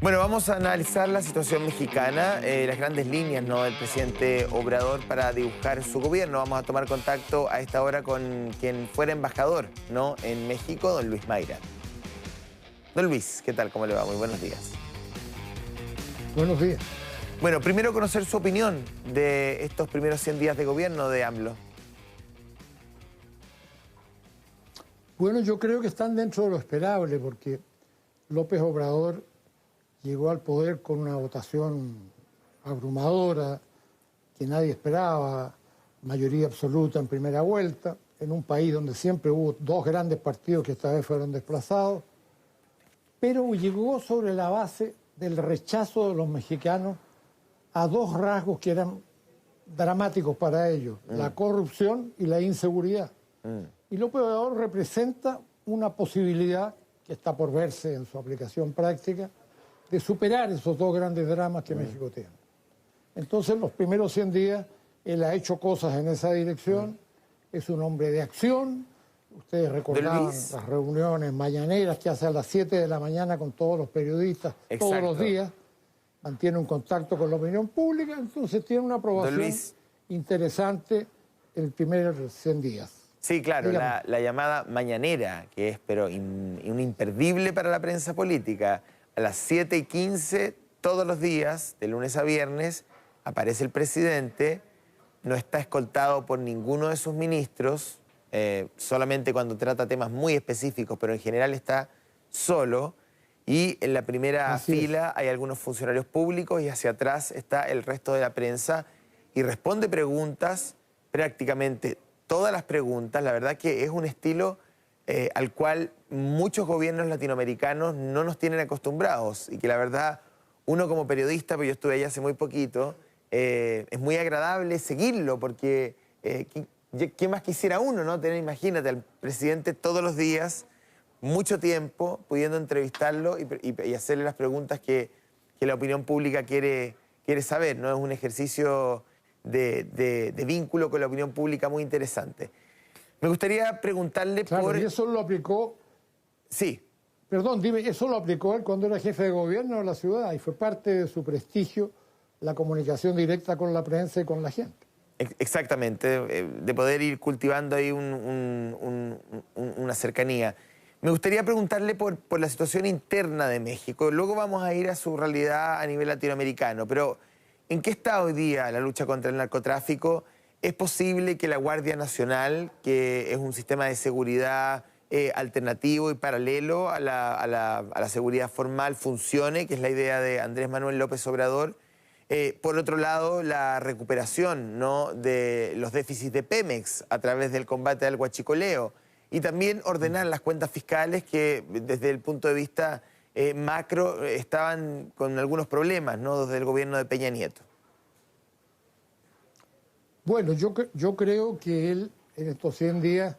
Bueno, vamos a analizar la situación mexicana, las grandes líneas, ¿no?, del presidente Obrador para dibujar su gobierno. Vamos a tomar contacto a esta hora con quien fuera embajador, ¿no?, en México, don Luis Mayra. Don Luis, ¿qué tal? ¿Cómo le va? Muy buenos días. Buenos días. Bueno, primero conocer su opinión de estos primeros 100 días de gobierno de AMLO. Bueno, yo creo que están dentro de lo esperable porque López Obrador llegó al poder con una votación abrumadora que nadie esperaba, mayoría absoluta en primera vuelta, en un país donde siempre hubo dos grandes partidos que esta vez fueron desplazados, pero llegó sobre la base del rechazo de los mexicanos a dos rasgos que eran dramáticos para ellos, la corrupción y la inseguridad. Y López Obrador representa una posibilidad que está por verse en su aplicación práctica de superar esos dos grandes dramas que México tiene. Entonces, los primeros 100 días, él ha hecho cosas en esa dirección, es un hombre de acción. Ustedes recordaban las reuniones mañaneras que hace a las 7 de la mañana con todos los periodistas, todos los días, mantiene un contacto con la opinión pública, entonces tiene una aprobación interesante el primer 100 días. Sí, claro, la llamada mañanera, que es pero un imperdible para la prensa política. A las 7:15, todos los días, de lunes a viernes, aparece el presidente, no está escoltado por ninguno de sus ministros, solamente cuando trata temas muy específicos, pero en general está solo. Y en la primera fila hay algunos funcionarios públicos y hacia atrás está el resto de la prensa y responde preguntas, prácticamente todas las preguntas. La verdad que es un estilo al cual muchos gobiernos latinoamericanos no nos tienen acostumbrados y que la verdad uno como periodista, pues yo estuve allá hace muy poquito, es muy agradable seguirlo porque ¿qué más quisiera uno, no? Imagínate al presidente todos los días, mucho tiempo, pudiendo entrevistarlo y hacerle las preguntas que la opinión pública quiere saber, ¿no? Es un ejercicio de vínculo con la opinión pública muy interesante. Me gustaría preguntarle por... y eso lo aplicó... Sí. Perdón, dime, eso lo aplicó él cuando era jefe de gobierno de la ciudad y fue parte de su prestigio la comunicación directa con la prensa y con la gente. Exactamente, de poder ir cultivando ahí una cercanía. Me gustaría preguntarle por la situación interna de México. Luego vamos a ir a su realidad a nivel latinoamericano, pero ¿en qué está hoy día la lucha contra el narcotráfico? ¿Es posible que la Guardia Nacional, que es un sistema de seguridad alternativo y paralelo a la seguridad formal, funcione, que es la idea de Andrés Manuel López Obrador? Por otro lado, la recuperación, ¿no?, de los déficits de Pemex a través del combate al huachicoleo y también ordenar las cuentas fiscales que desde el punto de vista macro estaban con algunos problemas, ¿no?, desde el gobierno de Peña Nieto. Bueno, yo creo que él en estos 100 días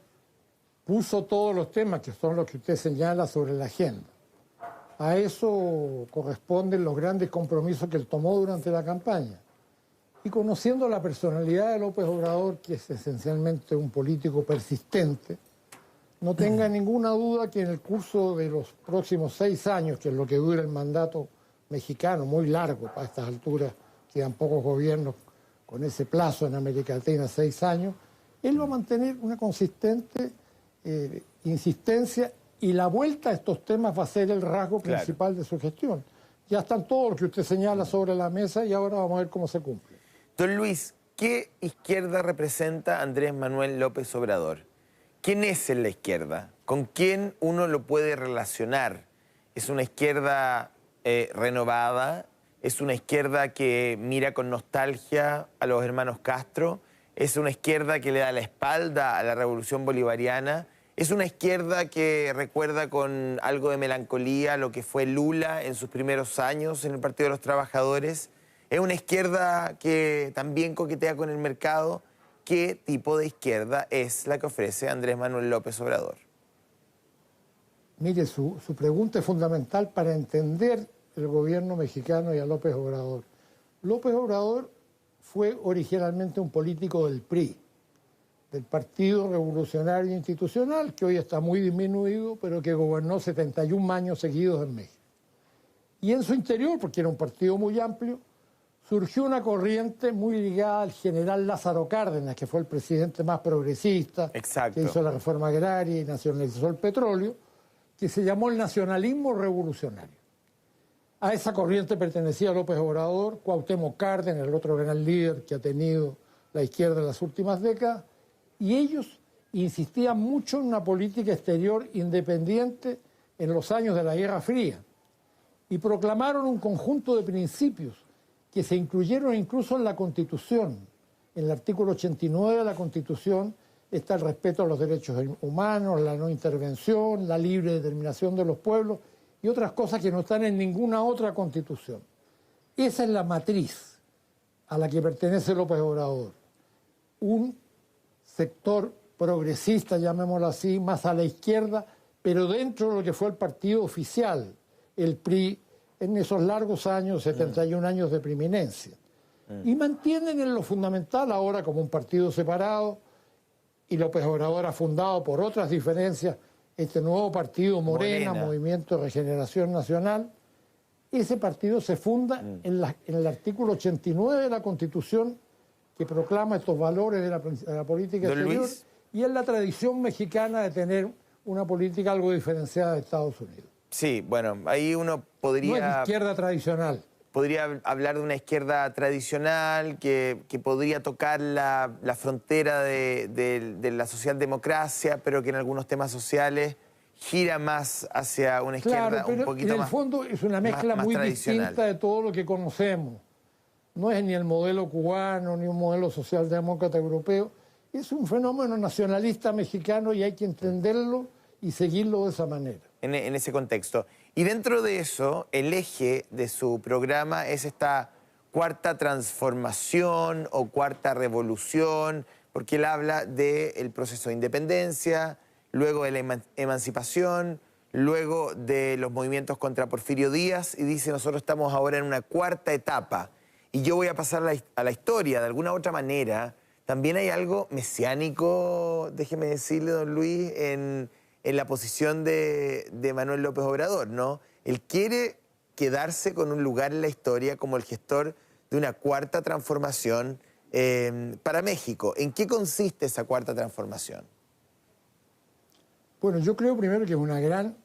puso todos los temas que son los que usted señala sobre la agenda. A eso corresponden los grandes compromisos que él tomó durante la campaña. Y conociendo la personalidad de López Obrador, que es esencialmente un político persistente, no tenga ninguna duda que en el curso de los próximos 6 años, que es lo que dura el mandato mexicano, muy largo para estas alturas, quedan pocos gobiernos con ese plazo en América Latina, 6 años, él va a mantener una consistente insistencia y la vuelta a estos temas va a ser el rasgo principal de su gestión. Ya están todos los que usted señala sobre la mesa y ahora vamos a ver cómo se cumple. Don Luis, ¿qué izquierda representa Andrés Manuel López Obrador? ¿Quién es en la izquierda? ¿Con quién uno lo puede relacionar? ¿Es una izquierda renovada? ¿Es una izquierda que mira con nostalgia a los hermanos Castro? ¿Es una izquierda que le da la espalda a la revolución bolivariana? ¿Es una izquierda que recuerda con algo de melancolía lo que fue Lula en sus primeros años en el Partido de los Trabajadores? ¿Es una izquierda que también coquetea con el mercado? ¿Qué tipo de izquierda es la que ofrece Andrés Manuel López Obrador? Mire, su pregunta es fundamental para entender el gobierno mexicano y a López Obrador. López Obrador fue originalmente un político del PRI, del Partido Revolucionario Institucional, que hoy está muy disminuido, pero que gobernó 71 años seguidos en México. Y en su interior, porque era un partido muy amplio, surgió una corriente muy ligada al general Lázaro Cárdenas, que fue el presidente más progresista, Exacto, que hizo la reforma agraria y nacionalizó el petróleo, que se llamó el nacionalismo revolucionario. A esa corriente pertenecía López Obrador, Cuauhtémoc Cárdenas, el otro gran líder que ha tenido la izquierda en las últimas décadas, y ellos insistían mucho en una política exterior independiente en los años de la Guerra Fría, y proclamaron un conjunto de principios que se incluyeron incluso en la Constitución. En el artículo 89 de la Constitución está el respeto a los derechos humanos, la no intervención, la libre determinación de los pueblos y otras cosas que no están en ninguna otra Constitución. Esa es la matriz a la que pertenece López Obrador. Un sector progresista, llamémoslo así, más a la izquierda, pero dentro de lo que fue el partido oficial, el PRI, en esos largos años, 71 años de preeminencia. Y mantienen en lo fundamental ahora como un partido separado, y López Obrador ha fundado por otras diferencias este nuevo partido Morena. Movimiento de Regeneración Nacional. Ese partido se funda en el artículo 89 de la Constitución, que proclama estos valores de la política exterior, Luis. Y es la tradición mexicana de tener una política algo diferenciada de Estados Unidos. Sí, bueno, ahí uno podría... No es de izquierda tradicional. Podría hablar de una izquierda tradicional que podría tocar la frontera de la socialdemocracia, pero que en algunos temas sociales gira más hacia una izquierda claro, pero un poquito más. En el fondo es una mezcla muy distinta de todo lo que conocemos. No es ni el modelo cubano, ni un modelo socialdemócrata europeo. Es un fenómeno nacionalista mexicano y hay que entenderlo y seguirlo de esa manera. En ese contexto. Y dentro de eso, el eje de su programa es esta cuarta transformación o cuarta revolución, porque él habla del proceso de independencia, luego de la emancipación, luego de los movimientos contra Porfirio Díaz, y dice, nosotros estamos ahora en una cuarta etapa. Y yo voy a pasar a la historia, de alguna u otra manera. También hay algo mesiánico, déjeme decirle, don Luis, en la posición de Manuel López Obrador, ¿no? Él quiere quedarse con un lugar en la historia como el gestor de una cuarta transformación para México. ¿En qué consiste esa cuarta transformación? Bueno, yo creo primero que es una gran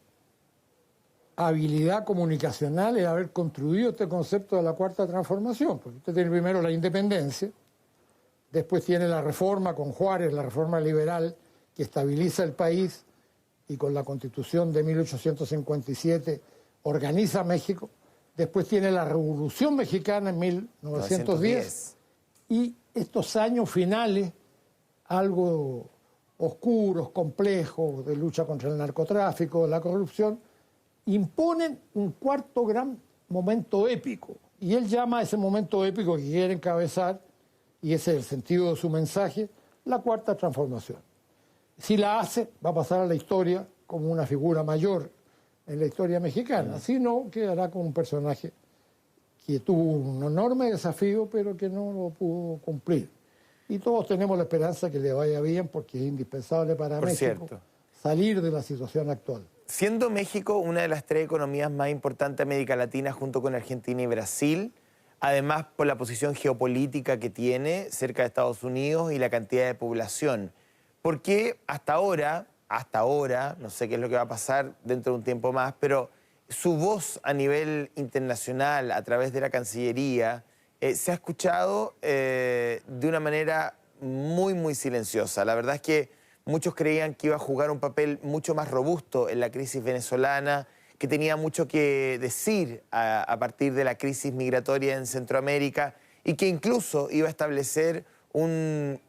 habilidad comunicacional el haber construido este concepto de la cuarta transformación, porque usted tiene primero la independencia, después tiene la reforma con Juárez, la reforma liberal que estabiliza el país, y con la Constitución de 1857 organiza México. Después tiene la Revolución Mexicana en 1910. Y estos años finales, algo oscuros, complejos, de lucha contra el narcotráfico, la corrupción, imponen un cuarto gran momento épico. Y él llama a ese momento épico que quiere encabezar, y ese es el sentido de su mensaje, la cuarta transformación. Si la hace, va a pasar a la historia como una figura mayor en la historia mexicana. Si no, quedará como un personaje que tuvo un enorme desafío, pero que no lo pudo cumplir. Y todos tenemos la esperanza que le vaya bien, porque es indispensable para México salir de la situación actual. Siendo México una de las tres economías más importantes de América Latina, junto con Argentina y Brasil, además por la posición geopolítica que tiene cerca de Estados Unidos y la cantidad de población, ¿por qué hasta ahora, no sé qué es lo que va a pasar dentro de un tiempo más, pero su voz a nivel internacional, a través de la Cancillería, se ha escuchado de una manera muy, muy silenciosa? La verdad es que muchos creían que iba a jugar un papel mucho más robusto en la crisis venezolana, que tenía mucho que decir a partir de la crisis migratoria en Centroamérica y que incluso iba a establecer un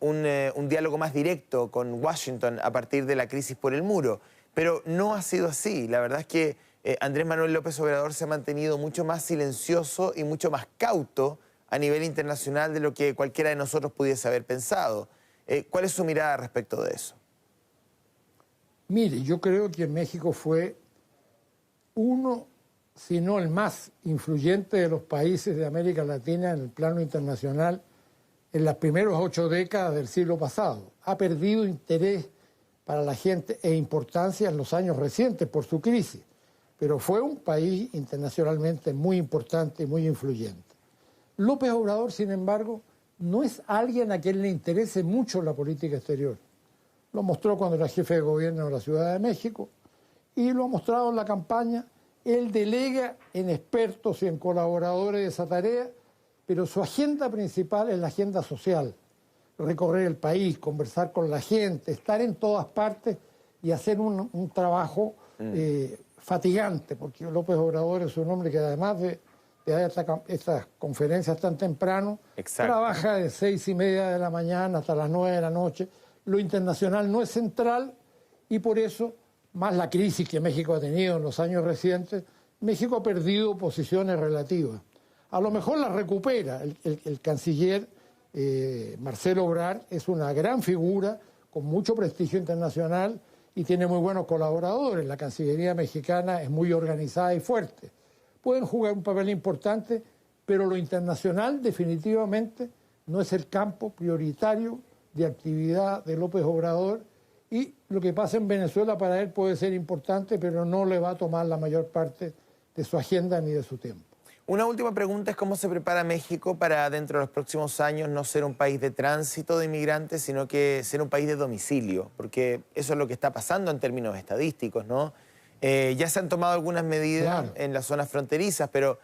diálogo más directo con Washington a partir de la crisis por el muro. Pero no ha sido así. La verdad es que Andrés Manuel López Obrador se ha mantenido mucho más silencioso y mucho más cauto a nivel internacional de lo que cualquiera de nosotros pudiese haber pensado. ¿Cuál es su mirada respecto de eso? Mire, yo creo que México fue uno, si no el más influyente de los países de América Latina en el plano internacional en las primeras 8 décadas del siglo pasado. Ha perdido interés para la gente e importancia en los años recientes por su crisis. pero fue un país internacionalmente muy importante y muy influyente. López Obrador, sin embargo, no es alguien a quien le interese mucho la política exterior. Lo mostró cuando era jefe de gobierno de la Ciudad de México y lo ha mostrado en la campaña. Él delega en expertos y en colaboradores de esa tarea, pero su agenda principal es la agenda social. Recorrer el país, conversar con la gente, estar en todas partes y hacer un trabajo fatigante, porque López Obrador es un hombre que además de estas conferencias tan temprano, trabaja de 6:30 de la mañana hasta las 9 de la noche. Lo internacional no es central y por eso, más la crisis que México ha tenido en los años recientes, México ha perdido posiciones relativas. A lo mejor las recupera. El canciller Marcelo Ebrard es una gran figura con mucho prestigio internacional y tiene muy buenos colaboradores. La Cancillería mexicana es muy organizada y fuerte. Pueden jugar un papel importante, pero lo internacional definitivamente no es el campo prioritario de actividad de López Obrador, y lo que pasa en Venezuela para él puede ser importante, pero no le va a tomar la mayor parte de su agenda ni de su tiempo. Una última pregunta es cómo se prepara México para dentro de los próximos años no ser un país de tránsito de inmigrantes, sino que ser un país de domicilio, porque eso es lo que está pasando en términos estadísticos, ¿no? Ya se han tomado algunas medidas en las zonas fronterizas, pero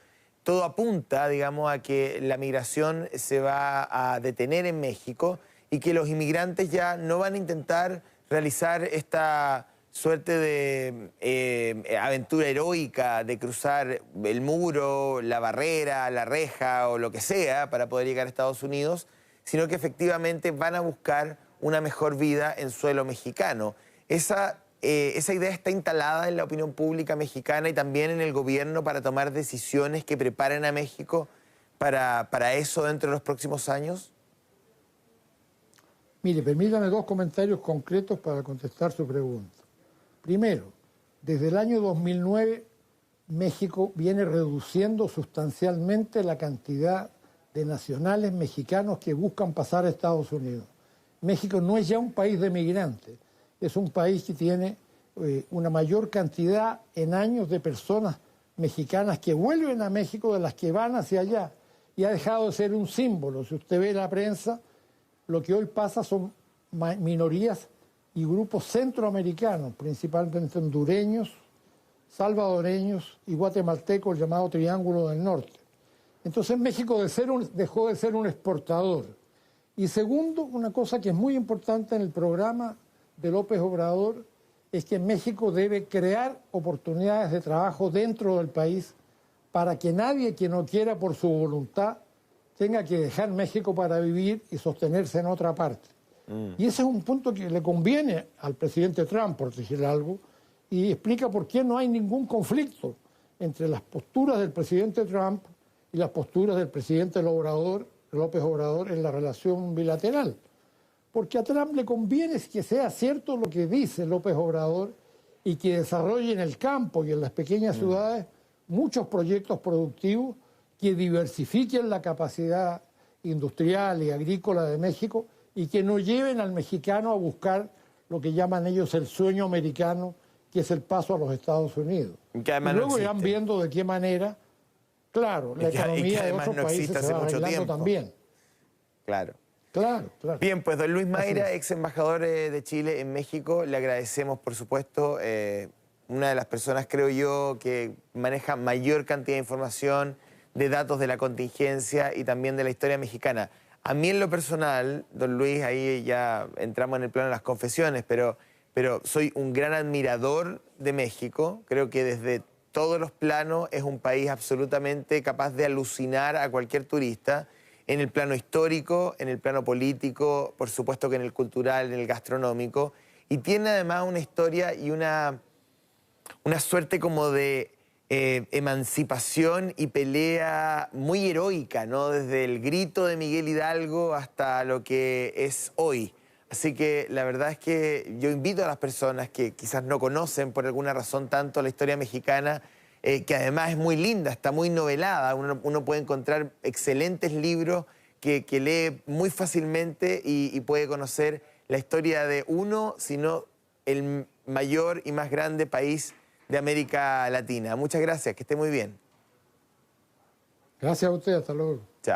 todo apunta, digamos, a que la migración se va a detener en México y que los inmigrantes ya no van a intentar realizar esta suerte de aventura heroica de cruzar el muro, la barrera, la reja o lo que sea para poder llegar a Estados Unidos, sino que efectivamente van a buscar una mejor vida en suelo mexicano. Esa idea está instalada en la opinión pública mexicana y también en el gobierno para tomar decisiones que preparen a México para eso dentro de los próximos años. Mire, permítame 2 comentarios concretos para contestar su pregunta. Primero, desde el año 2009, México viene reduciendo sustancialmente la cantidad de nacionales mexicanos que buscan pasar a Estados Unidos. México no es ya un país de migrantes, es un país que tiene una mayor cantidad en años de personas mexicanas que vuelven a México de las que van hacia allá, y ha dejado de ser un símbolo. Si usted ve la prensa, lo que hoy pasa son minorías y grupos centroamericanos, principalmente hondureños, salvadoreños y guatemaltecos, el llamado Triángulo del Norte. Entonces México dejó de ser un exportador. Y segundo, una cosa que es muy importante en el programa de López Obrador es que México debe crear oportunidades de trabajo dentro del país para que nadie que no quiera por su voluntad tenga que dejar México para vivir y sostenerse en otra parte. Y ese es un punto que le conviene al presidente Trump, por decir algo, y explica por qué no hay ningún conflicto entre las posturas del presidente Trump y las posturas del presidente López Obrador en la relación bilateral. Porque a Trump le conviene que sea cierto lo que dice López Obrador y que desarrolle en el campo y en las pequeñas ciudades muchos proyectos productivos que diversifiquen la capacidad industrial y agrícola de México y que no lleven al mexicano a buscar lo que llaman ellos el sueño americano, que es el paso a los Estados Unidos. Y luego irán viendo de qué manera, claro, la economía de otros países se va arreglando también. Claro. Claro. Bien, pues don Luis Mayra, ex embajador de Chile en México, le agradecemos, por supuesto, una de las personas, creo yo, que maneja mayor cantidad de información, de datos de la contingencia y también de la historia mexicana. A mí en lo personal, don Luis, ahí ya entramos en el plano de las confesiones, pero soy un gran admirador de México. Creo que desde todos los planos es un país absolutamente capaz de alucinar a cualquier turista, en el plano histórico, en el plano político, por supuesto que en el cultural, en el gastronómico, y tiene además una historia y una suerte como de emancipación y pelea muy heroica, ¿no? Desde el grito de Miguel Hidalgo hasta lo que es hoy. Así que la verdad es que yo invito a las personas que quizás no conocen por alguna razón tanto la historia mexicana, que además es muy linda, está muy novelada, uno puede encontrar excelentes libros que lee muy fácilmente y puede conocer la historia de uno, sino el mayor y más grande país de América Latina. Muchas gracias, que esté muy bien. Gracias a usted, hasta luego. Chao.